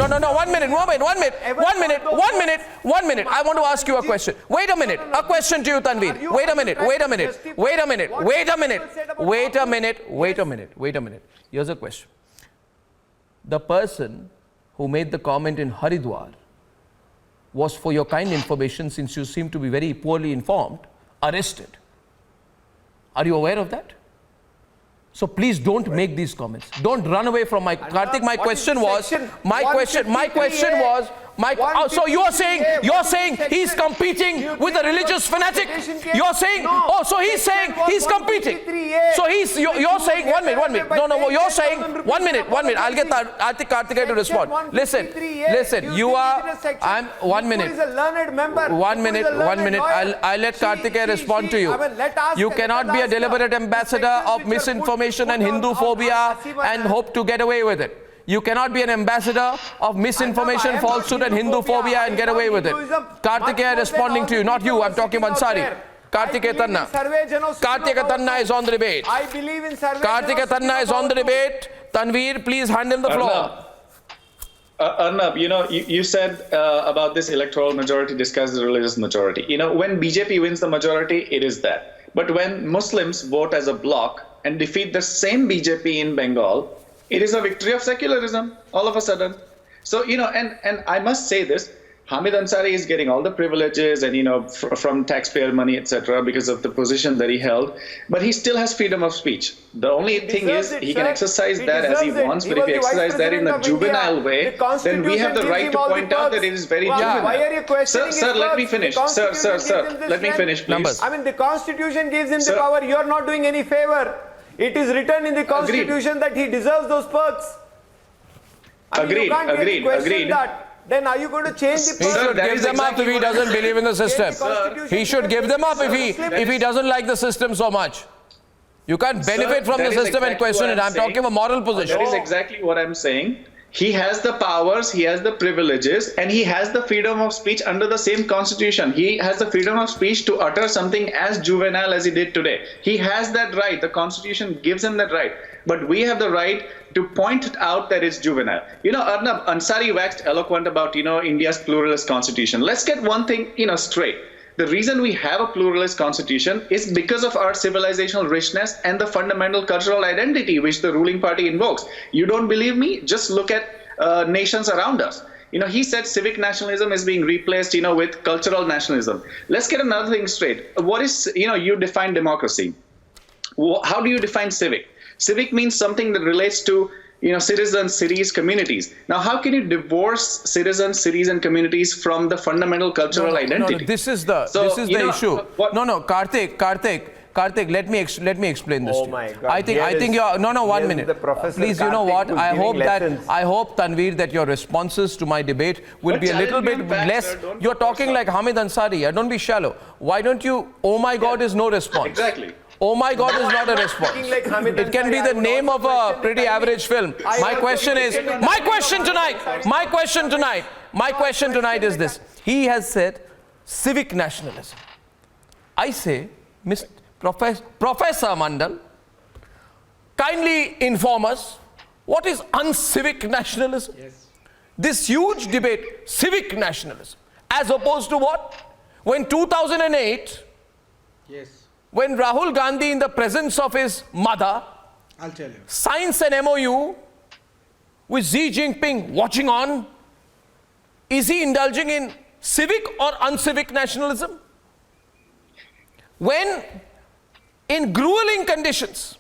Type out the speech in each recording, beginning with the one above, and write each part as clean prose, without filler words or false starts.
No. 1 minute. I want to ask you a question. Wait a minute. A question to you, Tanveer. Wait a minute. Here's a question. The person who made the comment in Haridwar was, for your kind information, since you seem to be very poorly informed, arrested. Are you aware of that? So please don't make these comments. Don't run away from my Kartik. My question was. So you're saying he's competing with a religious fanatic. You're saying so he's saying he's competing. So you're saying 1 minute. No. You're saying 1 minute. I'll get Kartikeya to respond. Listen. You are. I'm 1 minute. 1 minute. I'll let Kartikeya respond to you. You cannot be a deliberate ambassador of misinformation and Hindu phobia and hope to get away with it. You cannot be an ambassador of misinformation, falsehood and Hindu phobia and get away with it. Kartikeya responding to you, not you. I'm talking about Ansari. Kartikeya Tanna. Kartikeya Tanna is on the debate. I believe in survey. Kartikeya Tanna is on the debate. Tanveer, please hand him the floor. Arnab, you said about this electoral majority discussed the religious majority. When BJP wins the majority, it is that. But when Muslims vote as a bloc and defeat the same BJP in Bengal, it is a victory of secularism all of a sudden. So, and I must say this, Hamid Ansari is getting all the privileges and, from taxpayer money, etc., because of the position that he held. But he still has freedom of speech. The only thing is he can exercise that as he wants. But if he exercises that in a juvenile way, then we have the right to point out that it is very juvenile. Why are you questioning Sir, let me finish. Sir, let me finish, please. I mean, the Constitution gives him the power. You are not doing any favor. It is written in the Constitution that he deserves those perks. Agreed. That. Then are you going to change the perks? He should give them up if he doesn't believe in the system. He should give them up if he doesn't like the system so much. You can't benefit from the system and question it. I'm talking about moral position. That is exactly what I'm saying. He has the powers, he has the privileges, and he has the freedom of speech under the same constitution. He has the freedom of speech to utter something as juvenile as he did today. He has that right. The constitution gives him that right. But we have the right to point out that it's juvenile. Arnab, Ansari waxed eloquent about, India's pluralist constitution. Let's get one thing, straight. The reason we have a pluralist constitution is because of our civilizational richness and the fundamental cultural identity which the ruling party invokes. You don't believe me? Just look at nations around us. He said civic nationalism is being replaced, with cultural nationalism. Let's get another thing straight. What is, you define democracy. How do you define civic? Civic means something that relates to citizens, cities, communities. Now, how can you divorce citizens, cities, and communities from the fundamental cultural identity? No, this is the issue. Kartik, let me explain this to you. My God. I think you're 1 minute. Please, you know what? I hope Tanveer, that your responses to my debate will be a little bit less. You're talking like Hamid Ansari. Don't be shallow. Why don't you? Oh my God is no response. Exactly. Oh my God is not a response. It can be the name of a pretty average film. My question tonight is this. He has said civic nationalism. I say, Professor Mandal, kindly inform us, what is uncivic nationalism? Yes. This huge debate, civic nationalism, as opposed to what? When 2008, Yes. when Rahul Gandhi, in the presence of his mother, I'll tell you. signs an MOU with Xi Jinping watching on, is he indulging in civic or uncivic nationalism? When, in grueling conditions,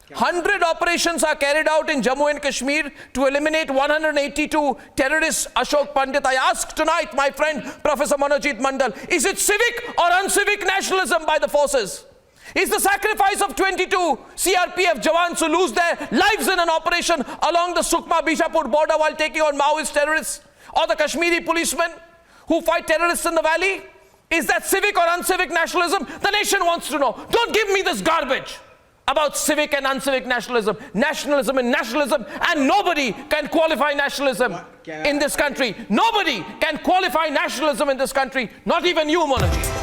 100 operations are carried out in Jammu and Kashmir to eliminate 182 terrorists, Ashok Pandit. I ask tonight, my friend, Professor Manojit Mandal, is it civic or uncivic nationalism by the forces? Is the sacrifice of 22 CRPF Jawans who lose their lives in an operation along the Sukma-Bijapur border while taking on Maoist terrorists, or the Kashmiri policemen who fight terrorists in the valley? Is that civic or uncivic nationalism? The nation wants to know. Don't give me this garbage about civic and uncivic nationalism. Nationalism and nationalism, and nobody can qualify nationalism in this country. Nobody can qualify nationalism in this country, not even you, Manojit.